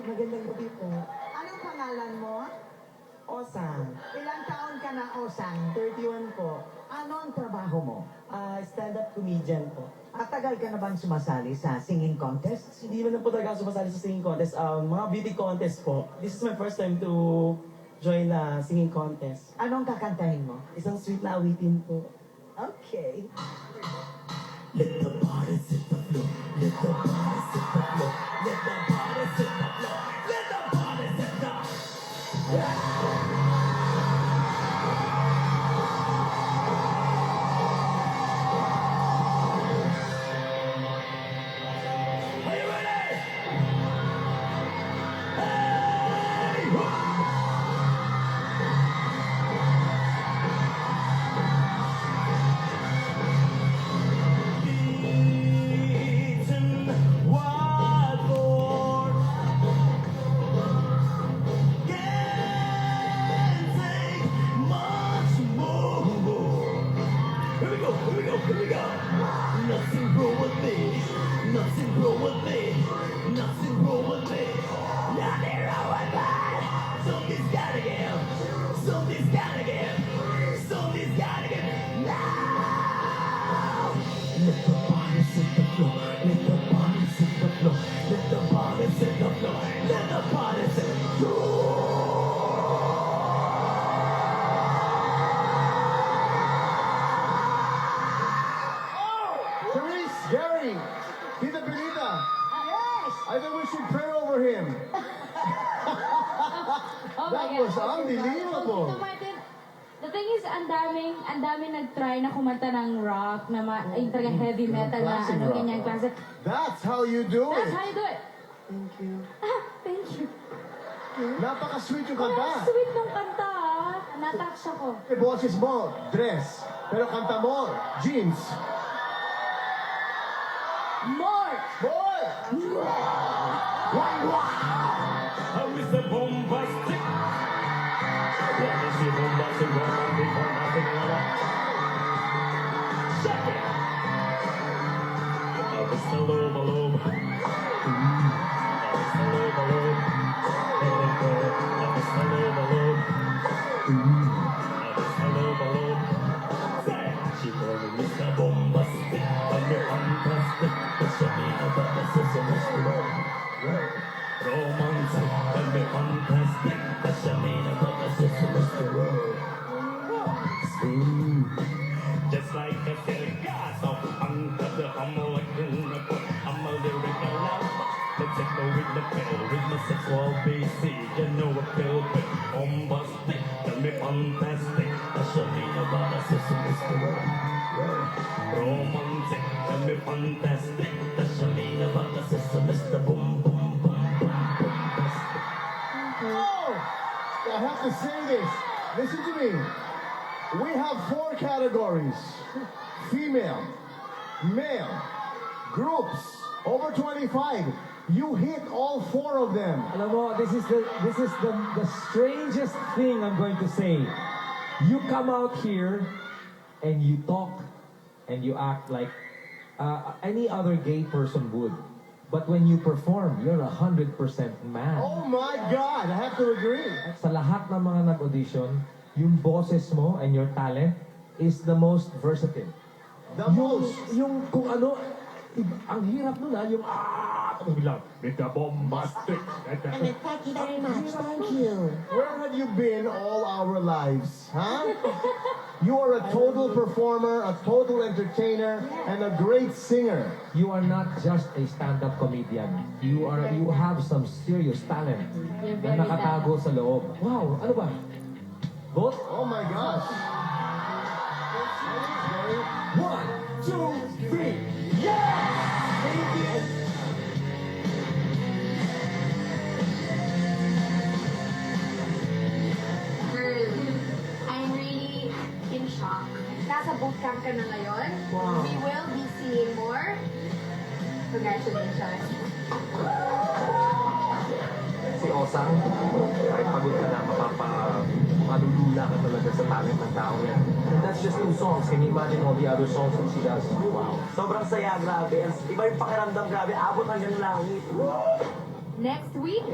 magandang gabi po. Anong pangalan mo? Osang, Ilang taon ka na, Osang? 31 po. Anong trabaho mo? Stand-up comedian po. At tagal ka na bang sumasali sa singing contests? Hindi man na po talaga ako sumasali sa singing contest. Mga beauty contest po. This is my first time to join the singing contest. Anong kakantahin mo? Isang sweet na awitin po. Okay. Let the body hit the floor. Let the body hit the floor. Let the body hit the floor. Let the body hit the Are you ready? Hey! Beaten wild boar can't take much more. Here we go, here we go, here we go. Nothing wrong with me, nothing wrong with me, nothing wrong with me, nothing wrong with me. Something's gotta give, something's gotta give, something's gotta give. Now, let the body hit the floor, let the body hit the floor, let the body hit the floor, let the body hit the floor. Therese, Gary, Tita Benita, Yes! I think we should pray over him. Oh That my was God. unbelievable. Tito Martin, the thing is, ang daming nag-try na kumanta ng rock, na yung talagang heavy metal na Classic ano, rock. ganyan klase. That's how you do That's it. how you do it. Thank you. Thank you. Napaka-sweet yung Ang kanta. sweet nung kanta, ah. Natouch ako. Eh, boses mo, dress. Pero kanta mo, jeans. More! Boy! How is the bombastic? What is the bombastic romantic or nothing like that? Check it! How is the loba loba? How is the loba loba? Let it go. How is the loba loba? How is the loba loba? Say, she called me Mr. Bombastic, and you're fantastic. But she mean about the system is romantic, and be fantastic. But she mean about the system is just like a silk gas of under the humble like in the book. I'm a lyrical lover. Let's go with the pill, with my sexual BC. You know a pill, but bombastic, and be fantastic. But she mean about the system is romantic, and be fantastic. But she mean about the system is the boom boom boom boom bombastic. Oh! I have to say this. Listen to me. We have 4 categories. Female, male, groups, over 25. You hit all 4 of them. Alam mo, this is the strangest thing I'm going to say. You come out here and you talk and you act like any other gay person would. But when you perform, you're 100% man. Oh my God, I have to agree. Sa lahat ng mga nag-audition, yung boses mo and your talent is the most versatile. The most. Yung kung ano, ang hirap nun yung tapos bilang, Mr. Bombastic. Thank you very much. Thank you. Where have you been all our lives? Huh? You are a total performer, a total entertainer, and a great singer. you are not just a stand-up comedian. You have some serious talent You're na very nakatago sa loob. Wow, ano ba? Vote? Oh my gosh. 1, 2, 3, yeah! Thank you. I'm really in shock. Nasa bootcamp ka na ngayon. Wow. We will be seeing more. Congratulations. Si Osang, kahit pagod ka na, malulula ka talaga sa talent ng tao yan. And that's just 2 songs. Can you imagine all the other songs that she does? Wow. Sobrang saya, grabe. Iba yung pakiramdam, grabe. Abot hanggang langit. Next week,